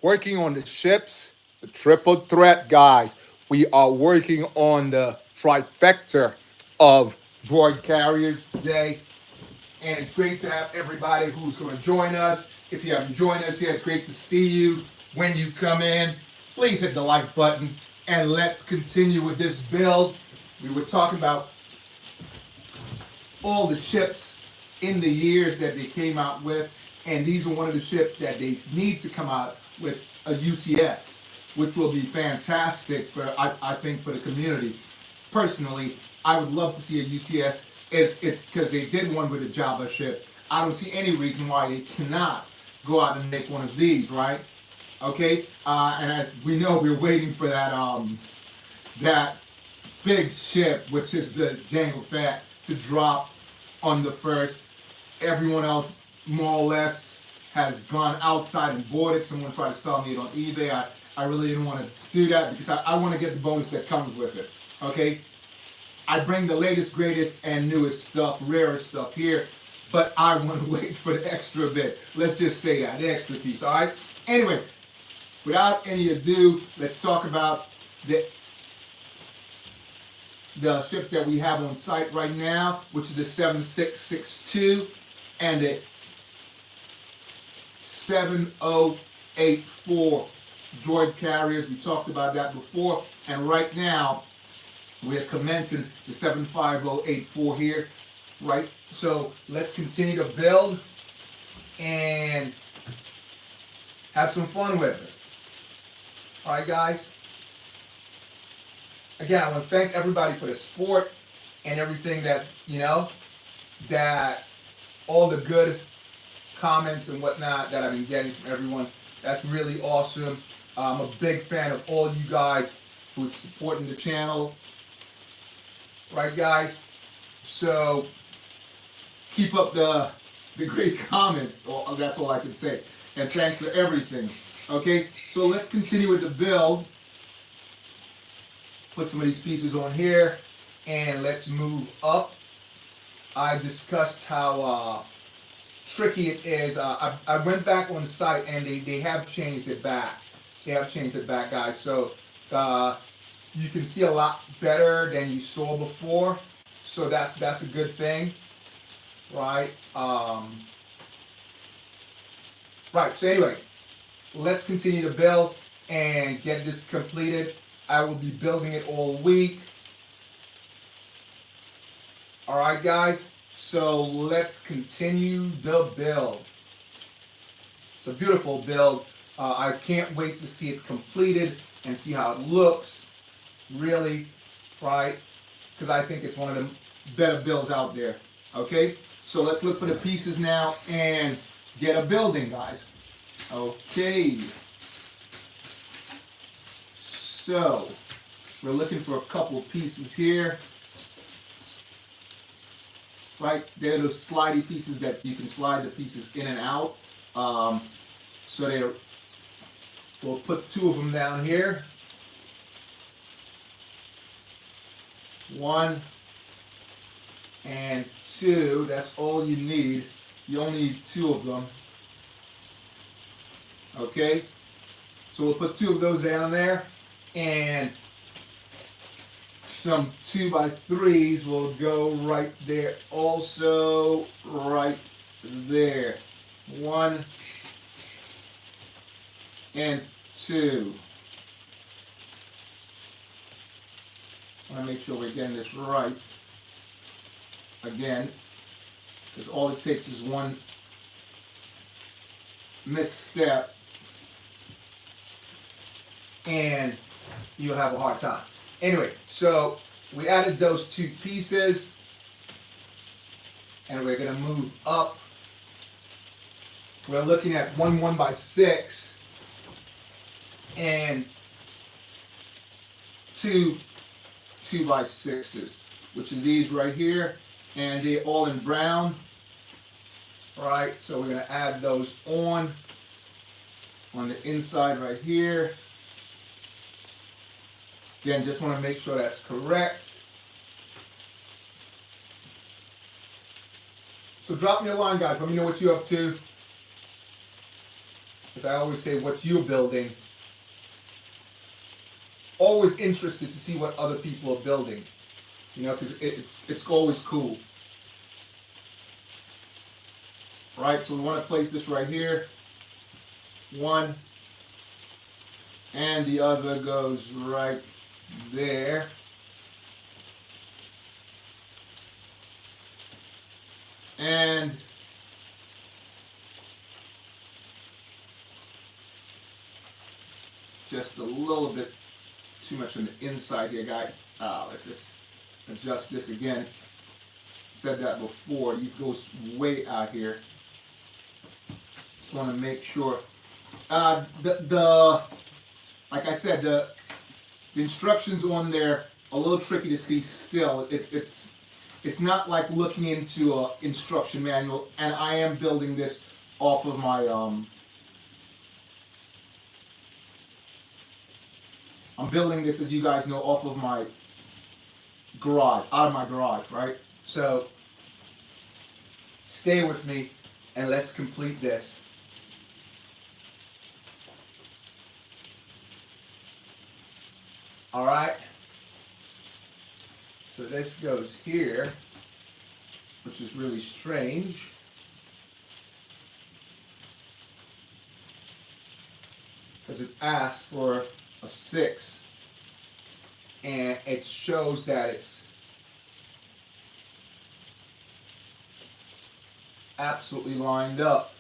working on the ships, the triple threat, guys. We are working on the trifecta of droid carriers today. And it's great to have everybody who's going to join us. If you haven't joined us yet, it's great to see you. When you come in, please hit the like button and let's continue with this build. We were talking about all the ships in the years that they came out with, and these are one of the ships that they need to come out with a UCS, which will be fantastic for I think for the community. Personally, I would love to see a UCS. It's because they did one with a Java ship. I don't see any reason why they cannot go out and make one of these, right? Okay, and as we know, we're waiting for that big ship, which is the Jango Fett, to drop on the first. Everyone else, more or less, has gone outside and bought it. Someone tried to sell me it on eBay. I really didn't want to do that because I want to get the bonus that comes with it. Okay, I bring the latest, greatest, and newest stuff, rarest stuff here, but I want to wait for the extra bit. Let's just say that, the extra piece, all right? Anyway, without any ado, let's talk about the ships that we have on site right now, which is the 7662 and the 7084 droid carriers. We talked about that before, and right now we're commencing the 75084 here, right? So let's continue to build and have some fun with it. All right, guys. Again, I want to thank everybody for the support and everything that, that all the good comments and whatnot that I've been getting from everyone. That's really awesome. I'm a big fan of all you guys who's supporting the channel. Right, guys? So keep up the great comments. That's all I can say. And thanks for everything. Okay, so let's continue with the build. Put some of these pieces on here and let's move up. I discussed how tricky it is. I went back on site and they have changed it back. They have changed it back, guys. So you can see a lot better than you saw before. So that's a good thing, right? Right. So anyway, let's continue to build and get this completed. I will be building it all week. All right, guys. So let's continue the build. It's a beautiful build. I can't wait to see it completed and see how it looks. Really, right? Because I think it's one of the better builds out there. Okay. So let's look for the pieces now and get a building, guys. Okay. So, we're looking for a couple of pieces here. Right, they're those slidey pieces that you can slide the pieces in and out. So we'll put two of them down here. One and two, that's all you need. You only need two of them. Okay, so we'll put two of those down there. And some 2x3s will go right there, also right there. 1 and 2. I want to make sure we're getting this right again, because all it takes is one misstep and you'll have a hard time. Anyway, so we added those two pieces and we're going to move up. We're looking at 1 1x6 and 2 2x6s, which are these right here, and they're all in brown. All right, so we're going to add those on the inside right here. Again, just want to make sure that's correct. So drop me a line, guys. Let me know what you're up to. as I always say, what you're building. Always interested to see what other people are building, you know, because it's always cool. All right, so we want to place this right here. One, and the other goes right there. And just a little bit too much on the inside here, guys. Let's just adjust this again. Said that before. These goes way out here. Just want to make sure. Like I said, the instructions on there are a little tricky to see still. It's not like looking into an instruction manual, and I am building this off of my I'm building this, as you guys know, off of my garage, out of my garage, right? So stay with me and let's complete this. All right. So this goes here, which is really strange. Because it asks for a 6, and it shows that it's absolutely lined up.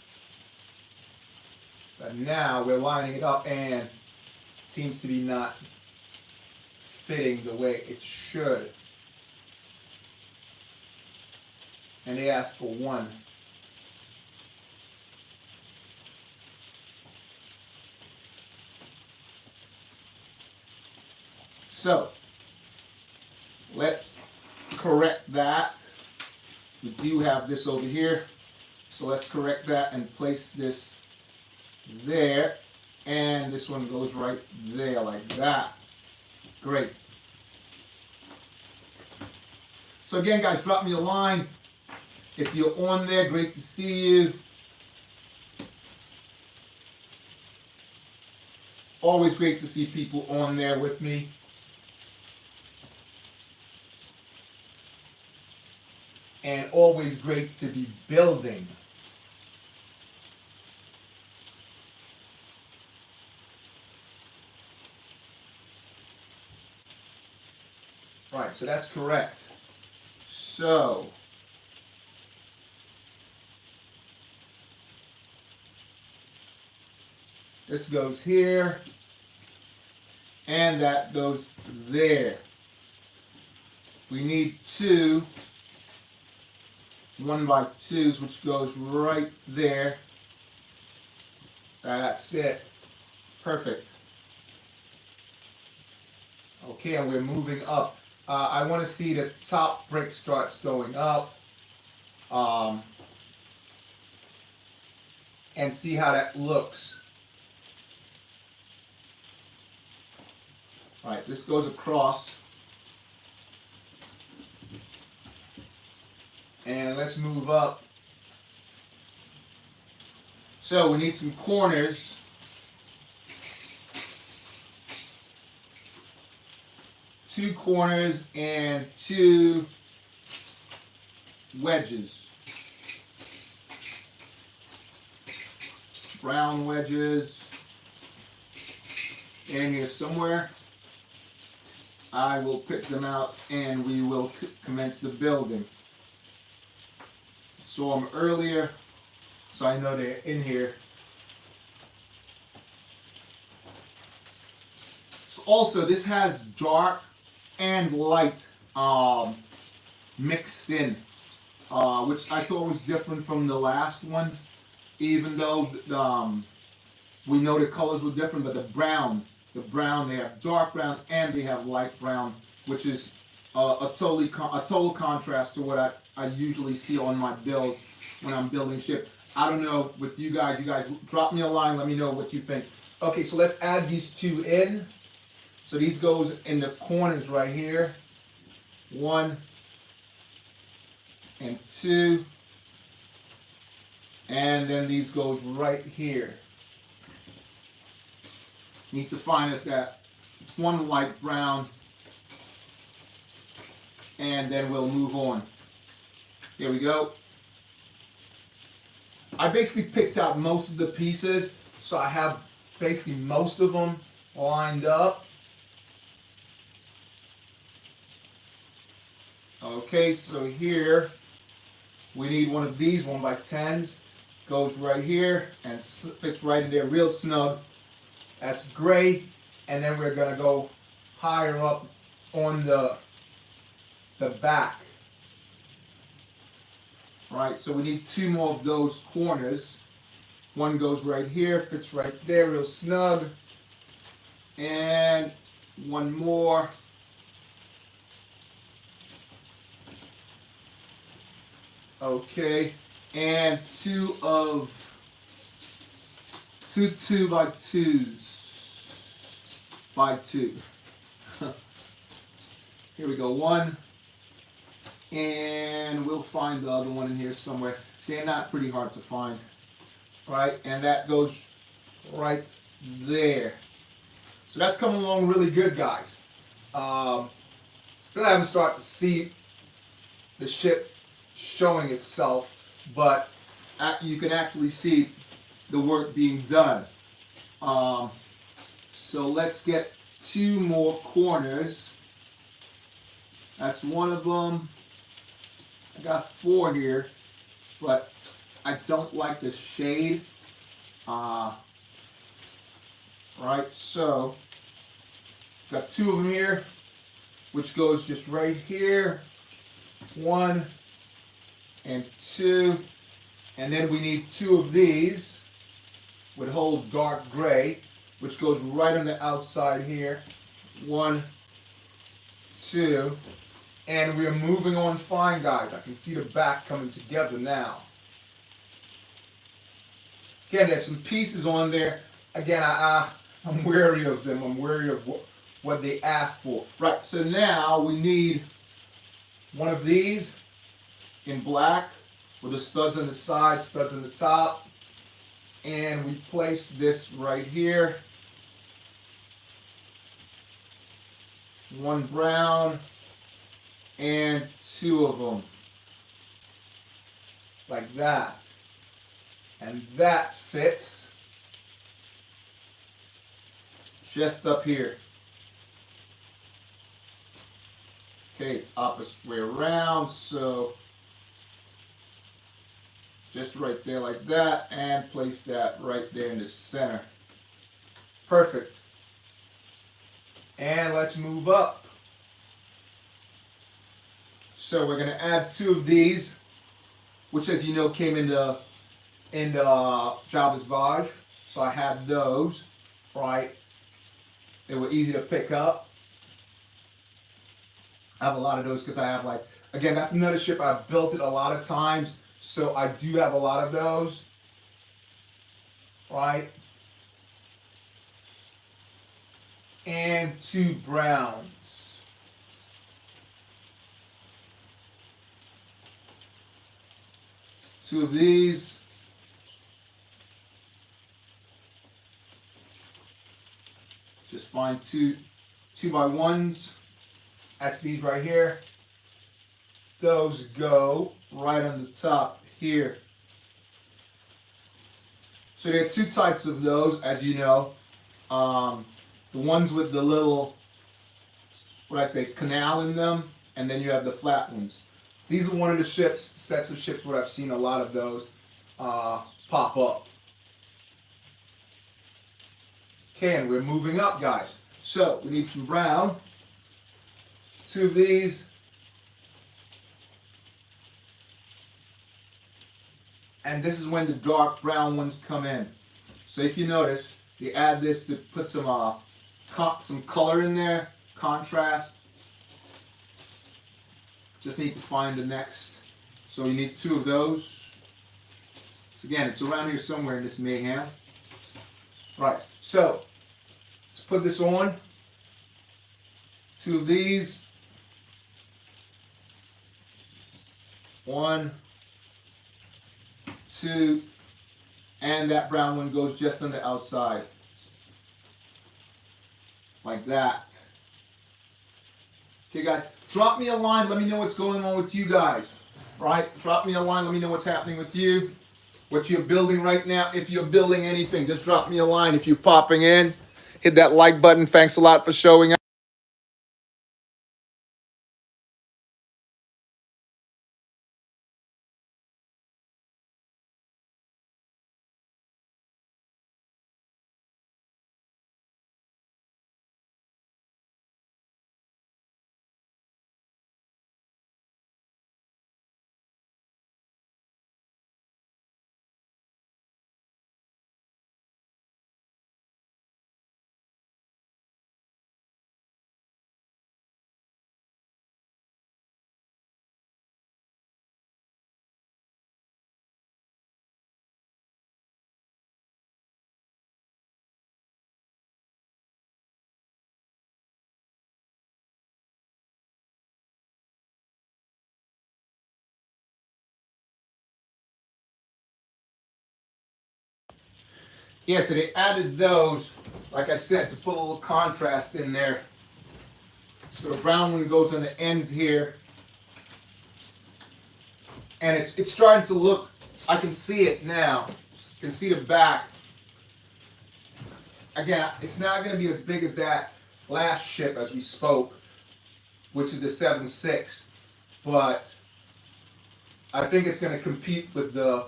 But now we're lining it up and it seems to be not fitting the way it should. And they ask for 1. So let's correct that. We do have this over here. So let's correct that and place this there. And this one goes right there like that. Great. So again, guys, drop me a line. If you're on there, great to see you. Always great to see people on there with me. And always great to be building. Right, so that's correct. So this goes here, and that goes there. We need 2 1x2s, which goes right there. That's it. Perfect. Okay, and we're moving up. I want to see the top brick starts going up. And see how that looks. All right, this goes across. And let's move up. So we need some corners. Two corners and 2 wedges. Brown wedges in here somewhere. I will pick them out and we will commence the building. Saw them earlier, so I know they're in here. So also, this has dark and light mixed in, which I thought was different from the last one, even though we know the colors were different, but the brown, they have dark brown and they have light brown, which is a total contrast to what I usually see on my builds when I'm building ship. I don't know with you guys drop me a line, let me know what you think. Okay, so let's add these 2 in. So these goes in the corners right here. 1 and 2. And then these goes right here. Need to find us that one light brown, and then we'll move on. Here we go. I basically picked out most of the pieces, so I have basically most of them lined up. Okay, so here we need one of these 1x10s. Goes right here and fits right in there real snug. That's gray, and then we're gonna go higher up on the back. Right, so we need 2 more of those corners. One goes right here, fits right there real snug. And one more. Okay, and 2 2x2s by 2. Here we go, 1. And we'll find the other one in here somewhere. They're not pretty hard to find. Right, and that goes right there. So that's coming along really good, guys. Still haven't started to see the ship showing itself, but you can actually see the work being done. So let's get 2 more corners. That's one of them. I got 4 here, but I don't like the shade. Right, so got 2 of them here, which goes just right here. 1 and 2, and then we need 2 of these with whole dark gray, which goes right on the outside here. 1, 2, and we're moving on fine, guys. I can see the back coming together now. Again, there's some pieces on there. Again, I'm wary of them. I'm wary of what they asked for. Right, so now we need one of these in black with the studs on the side, studs on the top. And we place this right here. 1 brown and 2 of them. Like that. And that fits just up here. Okay, it's opposite way around, so just right there like that, and place that right there in the center. Perfect. And let's move up. So we're gonna add 2 of these, which, as you know, came in the Jabba's Barge. So I had those, right? They were easy to pick up. I have a lot of those because I have, like, again, that's another ship. I've built it a lot of times, so I do have a lot of those, right? And 2 browns. Two of these. Just find 2 2x1s. That's these right here. Those go right on the top here. So there are 2 types of those, as you know. The ones with the little, canal in them, and then you have the flat ones. These are one of the sets of ships where I've seen a lot of those pop up. Okay, and we're moving up, guys. So we need some brown. 2 of these. And this is when the dark brown ones come in. So if you notice, you add this to put some color in there, contrast. Just need to find the next. So you need 2 of those. So again, it's around here somewhere in this mayhem. Right, so let's put this on. 2 of these. 1, 2, and that brown one goes just on the outside. like that. Okay, guys, drop me a line. Let me know what's going on with you guys. Right? Drop me a line. Let me know what's happening with you, what you're building right now. If you're building anything, just drop me a line. If you're popping in, hit that like button. Thanks a lot for showing up. Yeah, so they added those, like I said, to put a little contrast in there. So the brown one goes on the ends here. And it's starting to look, I can see it now. I can see the back. Again, it's not going to be as big as that last ship as we spoke, which is the 7.6. But I think it's going to compete with the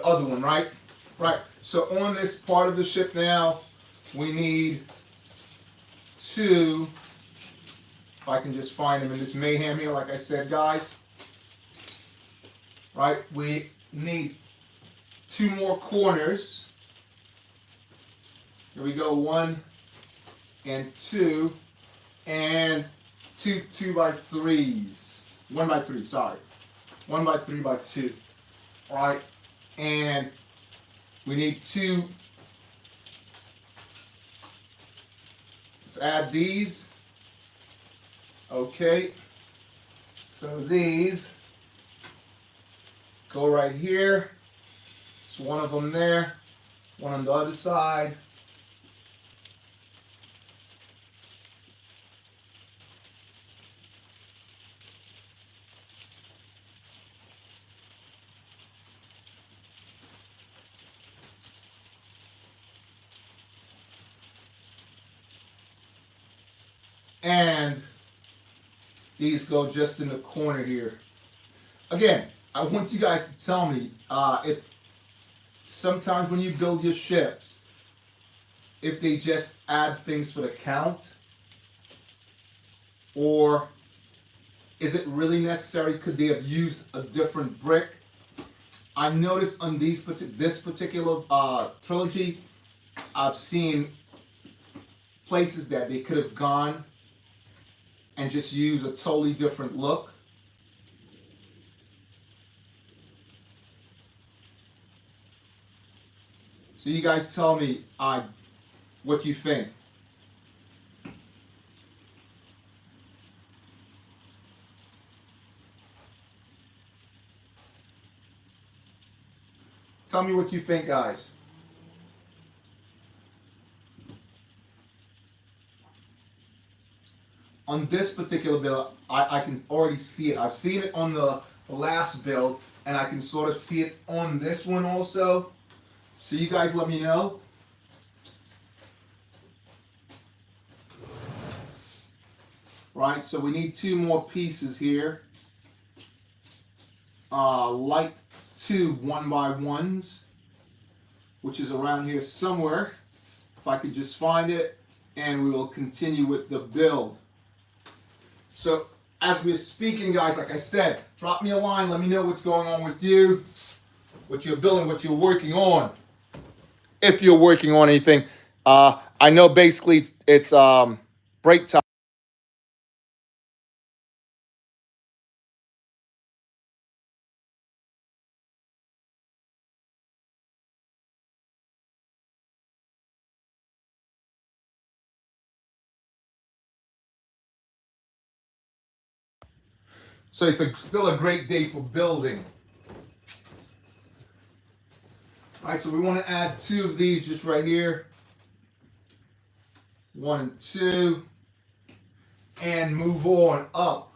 other one, right? Right. So on this part of the ship now, we need two. If I can just find them in this mayhem here, like I said, guys. Right? We need two more corners. Here we go, 1 and 2, and two 2x3s. 1x3, sorry. 1x3x2. All right? And we need two. Let's add these. Okay. So these go right here. It's one of them there. One on the other side. And these go just in the corner here. Again, I want you guys to tell me if sometimes when you build your ships, if they just add things for the count, or is it really necessary? Could they have used a different brick? I noticed on this particular trilogy, I've seen places that they could have gone and just use a totally different look. So you guys tell me what you think. Tell me what you think, guys. On this particular build, I can already see it. I've seen it on the last build, and I can sort of see it on this one also. So you guys let me know. Right, so we need two more pieces here. Light 2 1x1s, which is around here somewhere. If I could just find it, and we will continue with the build. So as we're speaking, guys, like I said, drop me a line. Let me know what's going on with you, what you're building, what you're working on. If you're working on anything, I know basically it's break time. So it's still a great day for building. All right, so we want to add two of these just right here. 1 and 2, and move on up.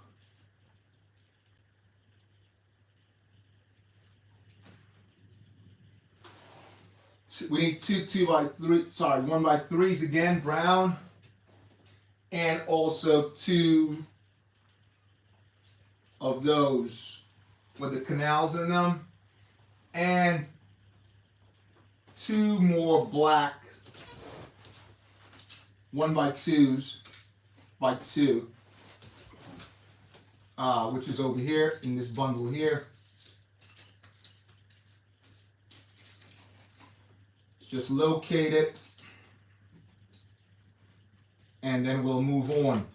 We need two 1x3s again, brown, and also 2 of those with the canals in them, and 2 more black 1x2s by 2, which is over here in this bundle here. Just locate it, and then we'll move on.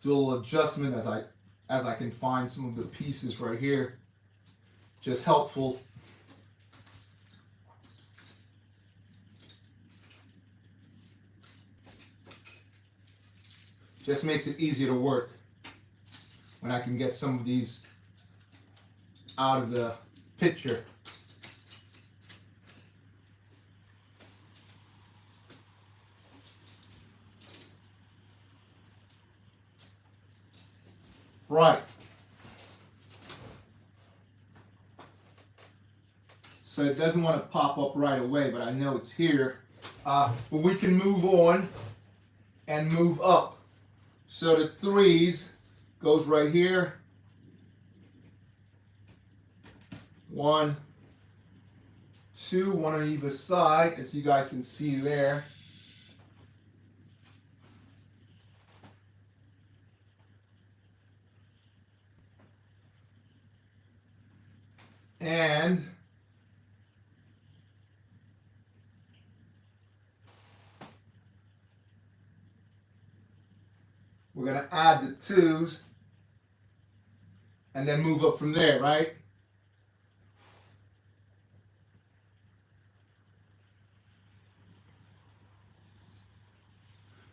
Do a little adjustment as I can find some of the pieces right here. Just helpful. Just makes it easier to work when I can get some of these out of the picture. Right. So it doesn't want to pop up right away, but I know it's here. But we can move on and move up. So the 3s goes right here. 1, 2, 1 on either side, as you guys can see there. And we're going to add the 2s and then move up from there, right?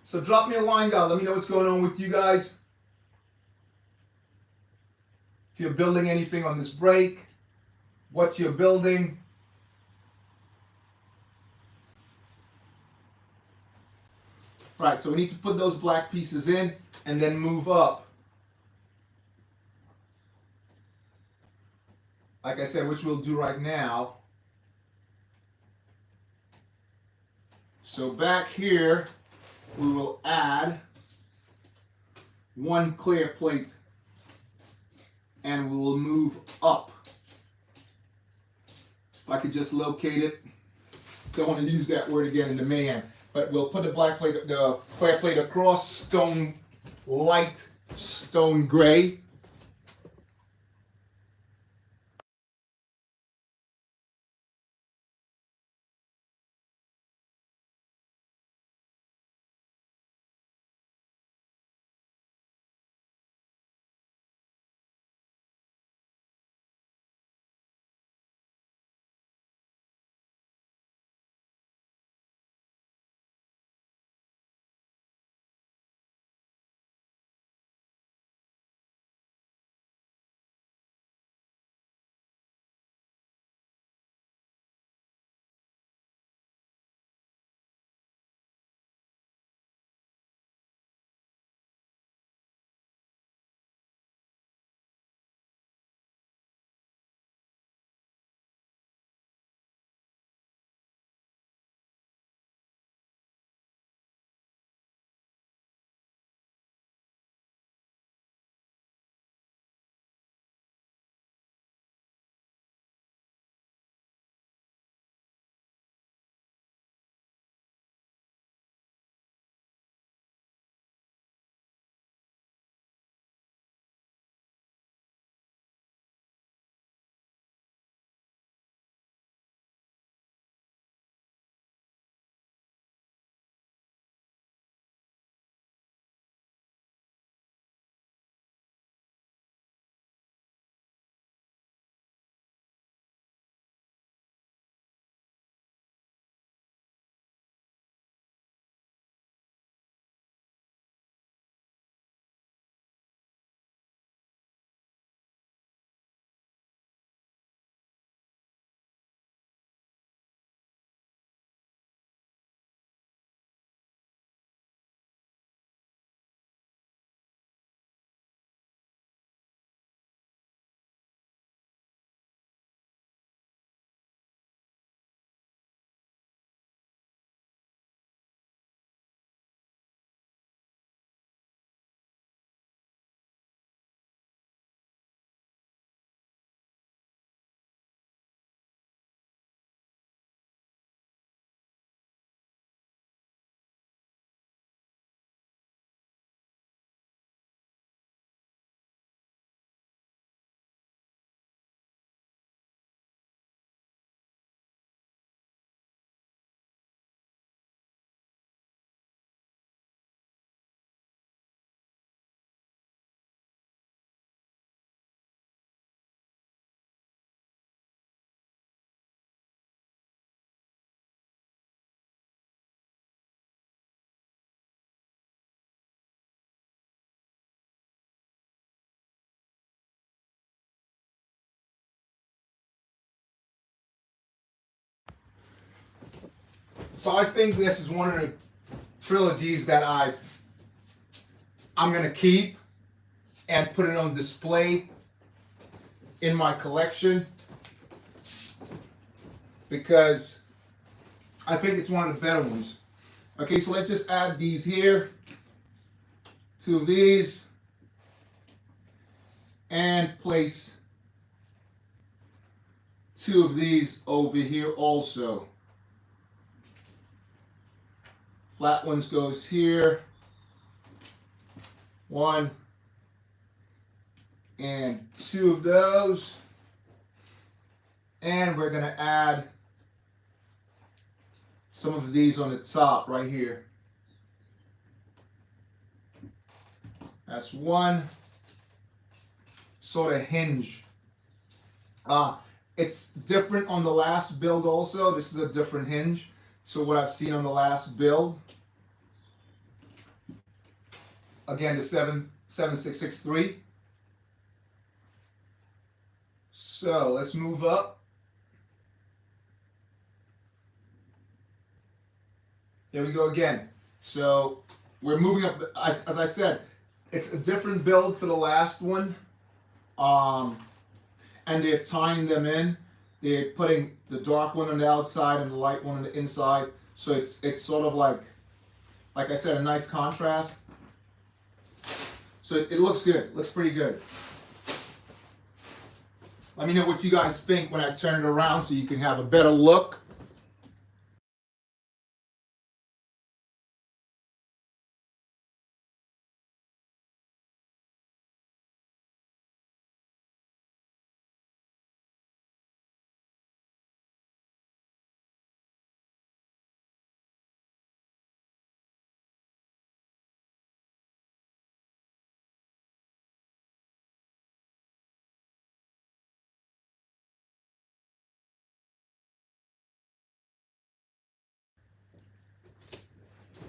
So drop me a line down. Let me know what's going on with you guys. If you're building anything on this break, what you're building. Right, so we need to put those black pieces in and then move up. Like I said, which we'll do right now. So back here, we will add 1 clear plate and we will move up. If I could just locate it. Don't want to use that word again in the mayhem. But we'll put the clear plate across, light stone gray. So I think this is one of the trilogies that I'm gonna keep and put it on display in my collection because I think it's one of the better ones. Okay, so let's just add these here, 2 of these, and place 2 of these over here also. Flat ones goes here, 1 and 2 of those, and we're gonna add some of these on the top right here. That's 1 sort of hinge. It's different on the last build also. This is a different hinge. So what I've seen on the last build. Again, the 7663. So let's move up. Here we go again. So we're moving up. As I said, it's a different build to the last one. And they're tying them in. They're putting the dark one on the outside and the light one on the inside. So it's sort of like I said, a nice contrast. So it looks good. Looks pretty good. Let me know what you guys think when I turn it around so you can have a better look.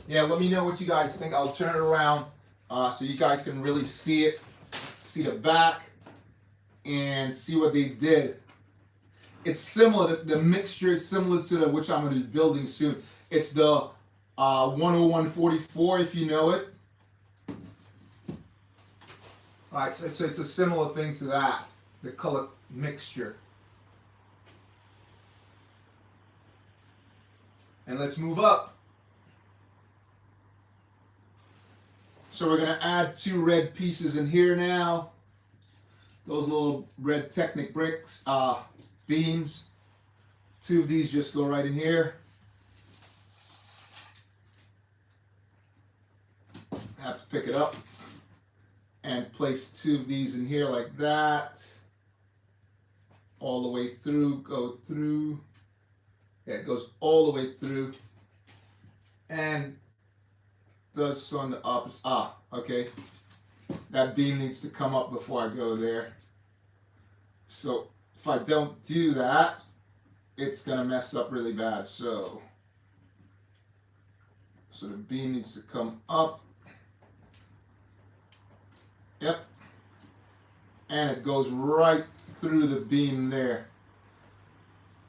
Yeah, let me know what you guys think. I'll turn it around so you guys can really see it, see the back, and see what they did. It's similar, the mixture is similar to the which I'm going to be building soon. It's the 10144, if you know it. Alright, so it's a similar thing to that, the color mixture. And let's move up. So we're going to add 2 red pieces in here now. Those little red Technic bricks, beams. 2 of these just go right in here. Have to pick it up and place 2 of these in here like that. All the way through, go through. Yeah, it goes all the way through. And does so on the opposite. Okay. That beam needs to come up before I go there. So if I don't do that, it's going to mess up really bad. So the beam needs to come up. Yep. And it goes right through the beam there.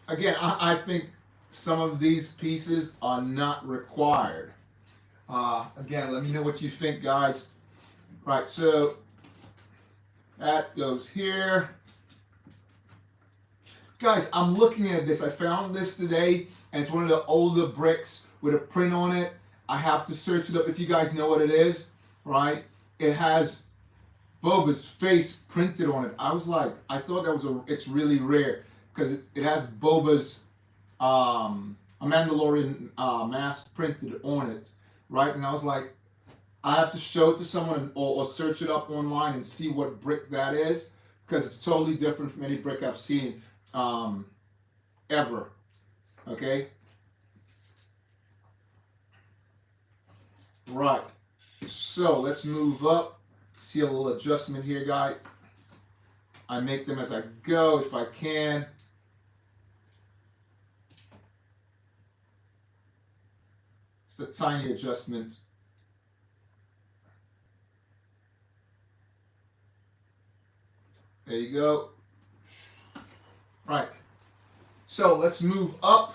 Again, I think some of these pieces are not required. Again, let me know what you think, guys. Right, so that goes here. Guys, I'm looking at this. I found this today, and it's one of the older bricks with a print on it. I have to search it up if you guys know what it is, right? It has Boba's face printed on it. I was like, I thought that was it's really rare because it has Boba's a Mandalorian mask printed on it, right? And I was like, I have to show it to someone or search it up online and see what brick that is because it's totally different from any brick I've seen ever. Okay? Right. So let's move up. See a little adjustment here, guys. I make them as I go if I can. It's a tiny adjustment. There you go. Right. So let's move up.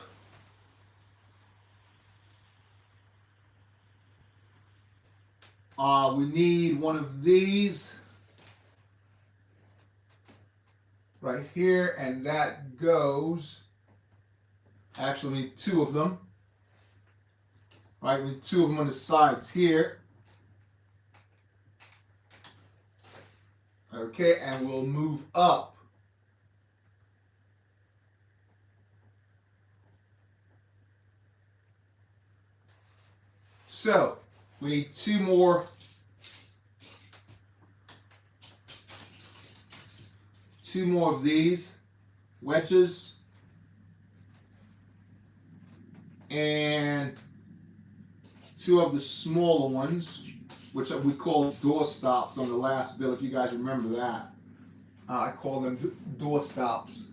We need one of these right here, and that goes, actually we need two of them. Right, we need two of them on the sides here. Okay, and we'll move up. So, we need two more of these wedges, and two of the smaller ones, which we call door stops on the last bill, if you guys remember that. I call them door stops.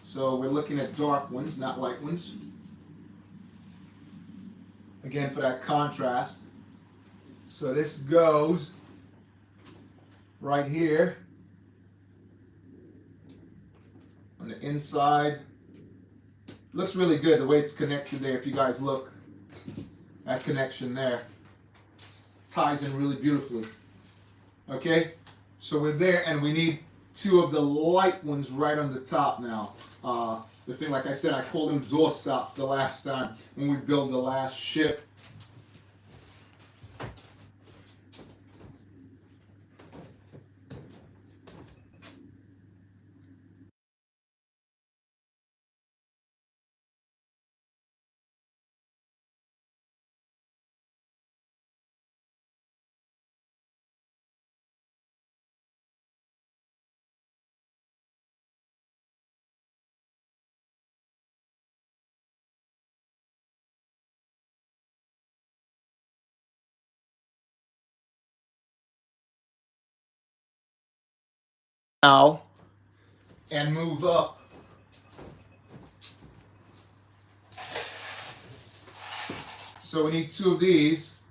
So we're looking at dark ones, not light ones. Again, for that contrast. So this goes right here on the inside. Looks really good the way it's connected there. If you guys look, that connection there ties in really beautifully. Okay, so we're there, and we need two of the light ones right on the top now. The thing, like I said, I called them door stops the last time when we built the last ship. Now, and move up. So we need two of these.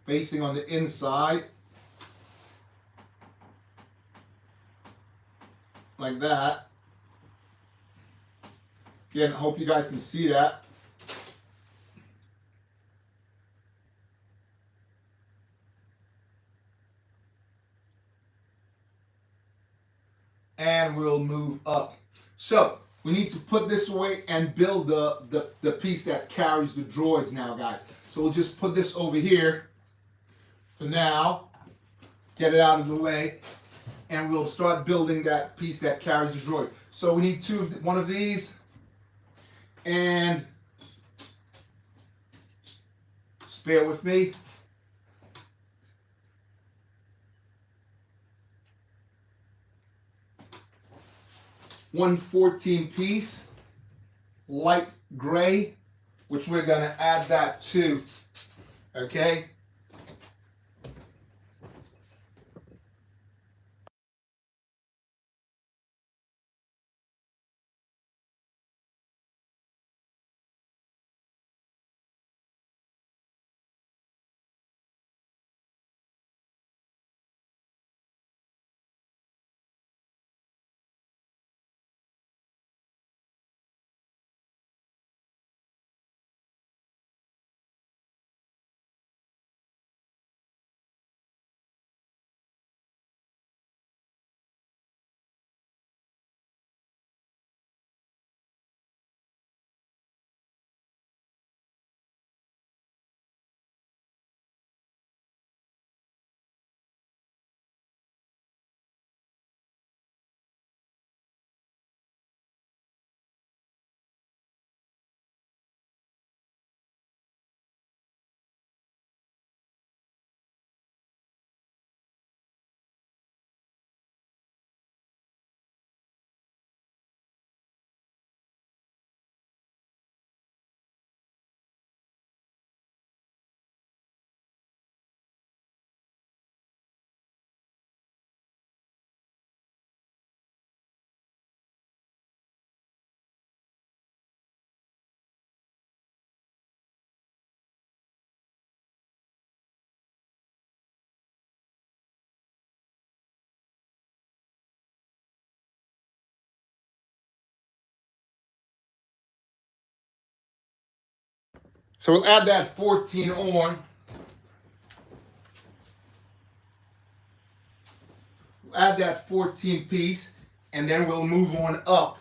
Facing on the inside. Like that. Again, I hope you guys can see that. And we'll move up. So we need to put this away and build the piece that carries the droids now, guys. So we'll just put this over here for now, get it out of the way, and we'll start building that piece that carries the droid. So we need one of these, and just bear with me. One 14 piece, light gray, which we're going to add that to, okay? So we'll add that 14 on. We'll add that 14 piece, and then we'll move on up.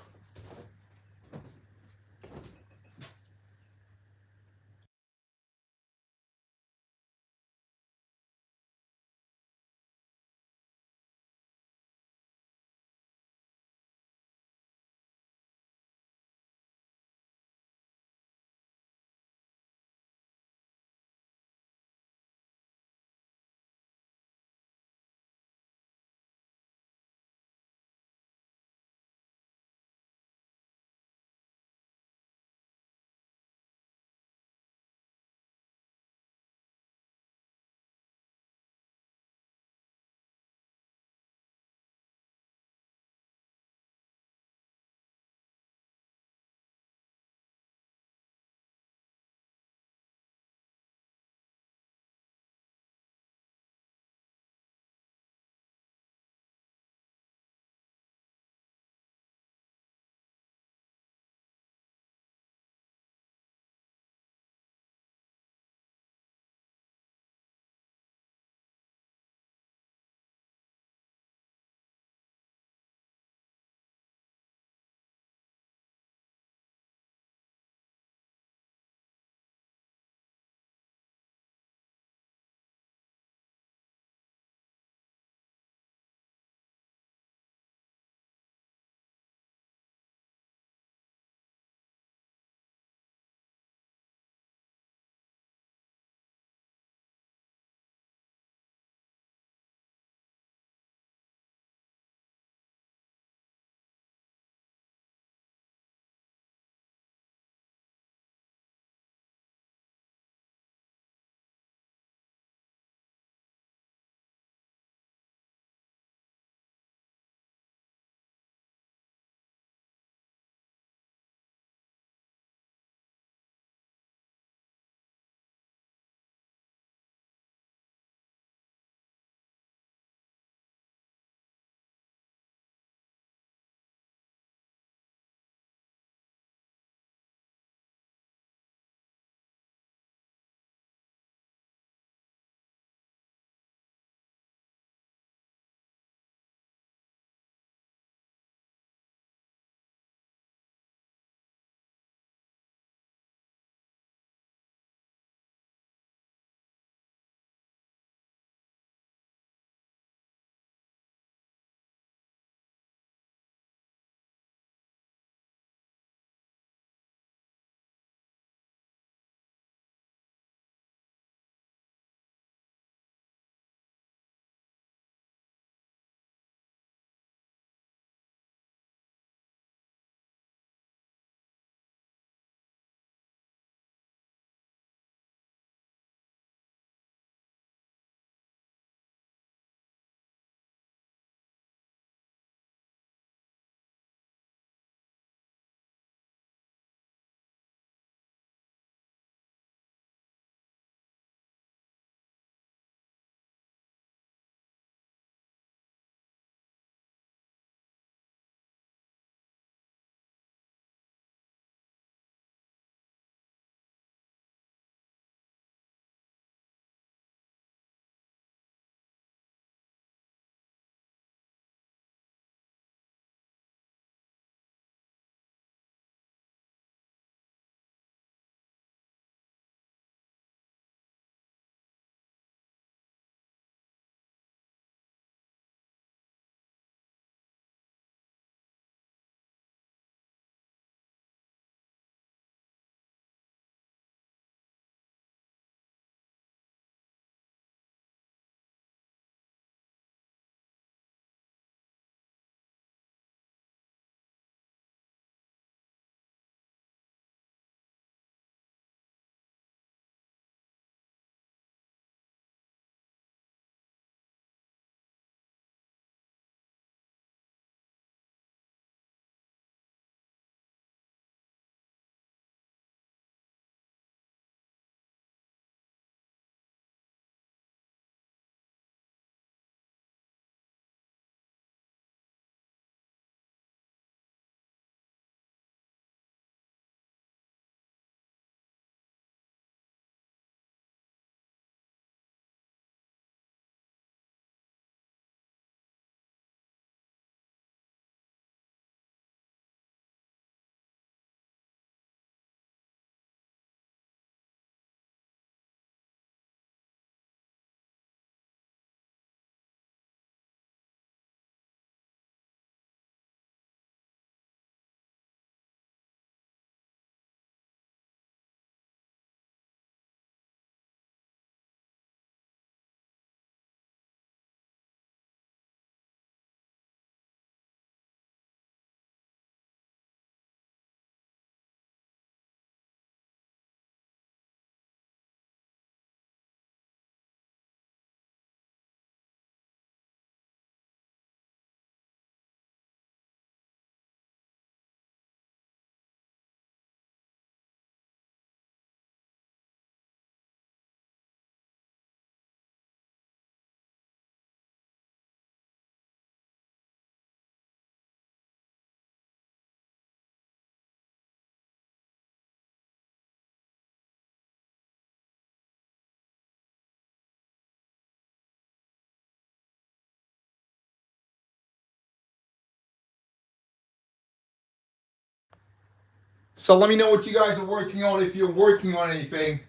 So let me know what you guys are working on. If you're working on anything,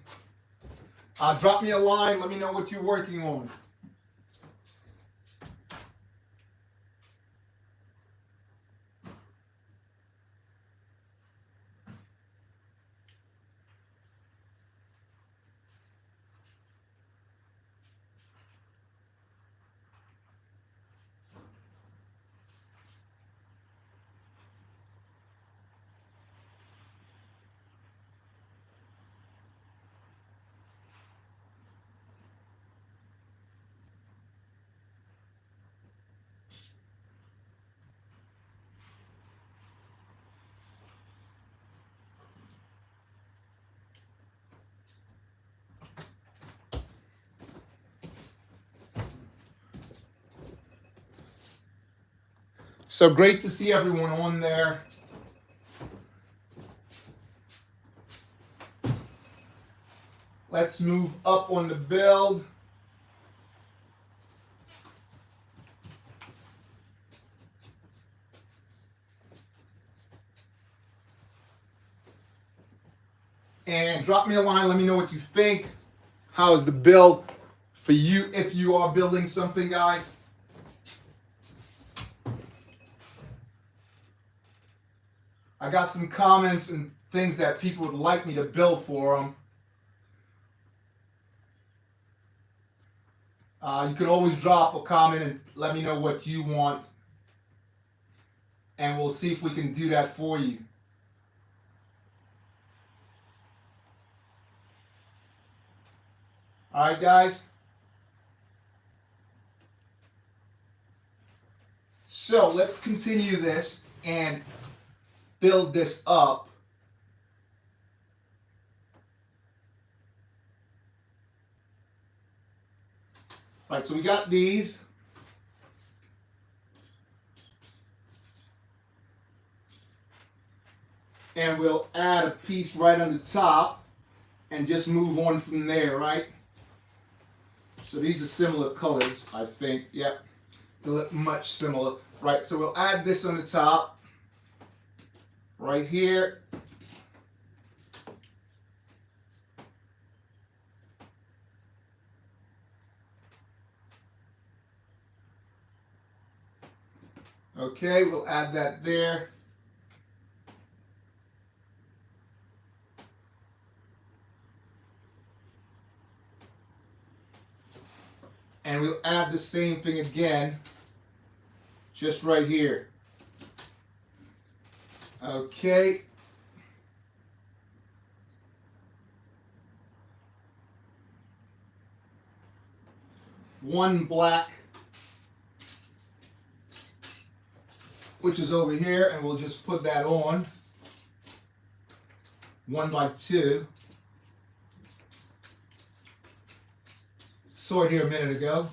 drop me a line. Let me know what you're working on. So great to see everyone on there. Let's move up on the build. And drop me a line. Let me know what you think. How is the build for you if you are building something, guys? I got some comments and things that people would like me to build for them. You can always drop a comment and let me know what you want. And we'll see if we can do that for you. All right, guys. So let's continue this and build this up. All right, so we got these. And we'll add a piece right on the top and just move on from there, right? So these are similar colors, I think. Yep, they look much similar. Right, so we'll add this on the top, right here. Okay, we'll add that there. And we'll add the same thing again, just right here. Okay. One black, which is over here, and we'll just put that on. 1x2. Saw it here a minute ago.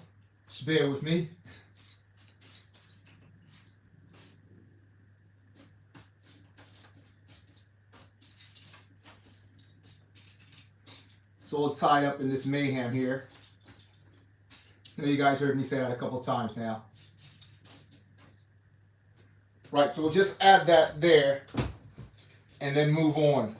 Just bear with me. It's all tied up in this mayhem here. I know you guys heard me say that a couple times now. Right, so we'll just add that there and then move on.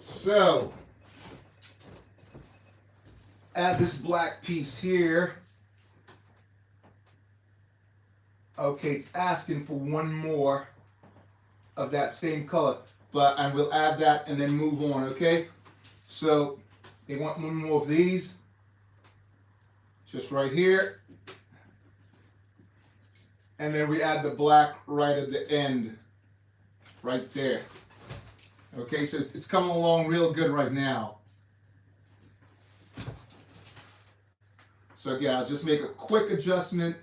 So, add this black piece here. Okay, it's asking for one more of that same color, and we'll add that and then move on, okay? So they want one more of these, just right here. And then we add the black right at the end, right there. Okay, so it's coming along real good right now. So again, I'll just make a quick adjustment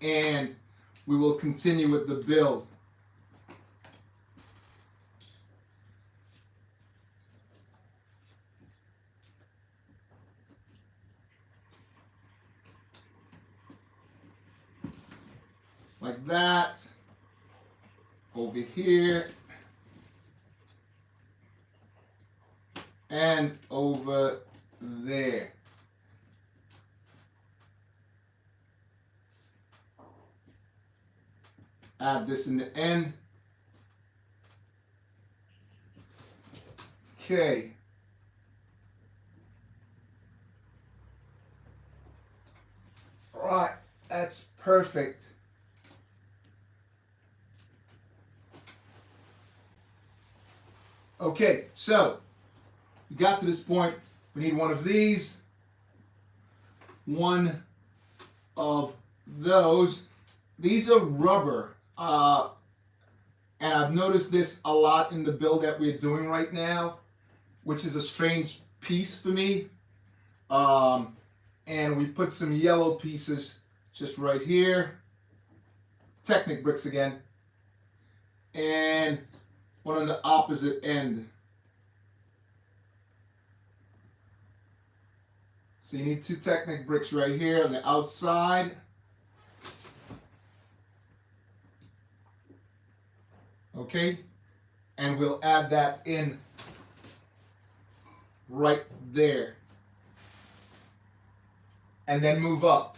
and we will continue with the build. Like that. Over here. And over there. Add this in the end. Okay. All right, that's perfect. Okay, so we got to this point. We need one of these, one of those. These are rubber, and I've noticed this a lot in the build that we're doing right now, which is a strange piece for me. And we put some yellow pieces just right here. BOBAbrickz again. And one on the opposite end. So you need two BOBAbrickz right here on the outside. Okay, and we'll add that in right there. And then move up.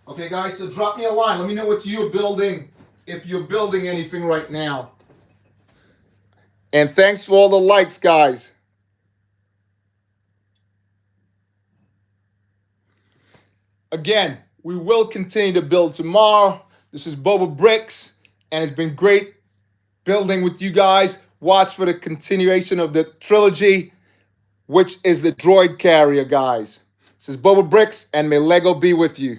Okay guys, so drop me a line. Let me know what you're building, if you're building anything right now. And thanks for all the likes, guys. Again, we will continue to build tomorrow. This is BOBAbrickz, and it's been great building with you guys. Watch for the continuation of the trilogy, which is the droid carrier, guys. This is BOBAbrickz, and may Lego be with you.